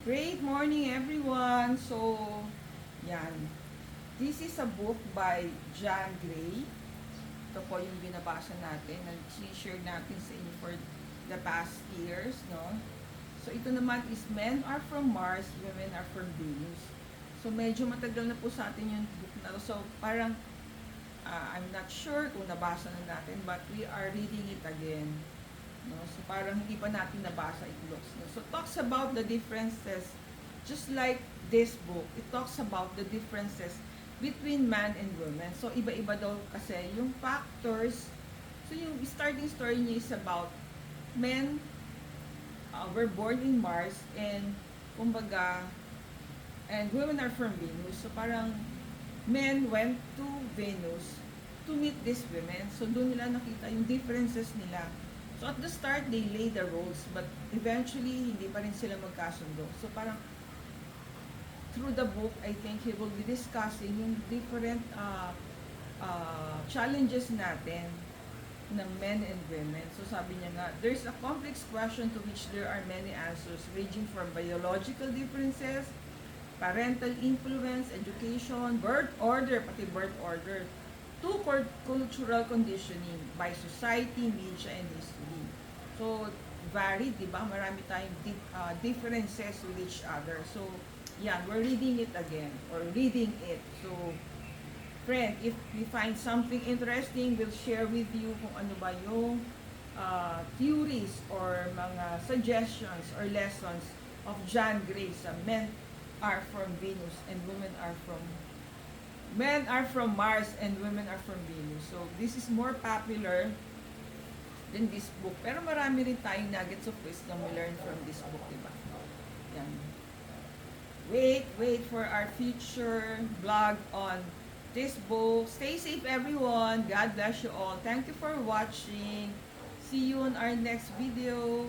Great morning, everyone! So, yan. This is a book by John Gray. Ito po yung binabasa natin na share natin sa inyo for the past years, no? So, ito naman is Men Are From Mars, Women Are From Venus. So, medyo matagal na po sa atin yung book na to. So, parang, I'm not sure kung nabasa na natin, but we are reading it again. No? So parang hindi pa natin nabasa it looks. No? So talks about the differences, just like this book, it talks about the differences between man and woman. So iba-iba daw kasi yung factors. So yung starting story niya is about men were born in Mars and kumbaga and women are from Venus. So parang men went to Venus to meet these women. So doon nila nakita yung differences nila. So at the start, they lay the roads, but eventually, hindi pa rin sila magkasundo. So parang, through the book, I think he will be discussing yung different challenges natin ng men and women. So sabi niya nga, there's a complex question to which there are many answers, ranging from biological differences, parental influence, education, birth order, pati birth order, to cultural conditioning by society, media, and history. So, varied, di ba? Marami tayong differences with each other. So, yan, we're reading it again, or reading it. So, friend, if we find something interesting, we'll share with you kung ano ba yung theories or mga suggestions or lessons of John Gray sa Men Are From Venus and Women Are From Men Are From Mars and Women Are From Venus. So, this is more popular than this book. Pero marami rin tayong nuggets of wisdom we learn from this book, diba? Yan. Wait for our future vlog on this book. Stay safe, everyone. God bless you all. Thank you for watching. See you on our next video.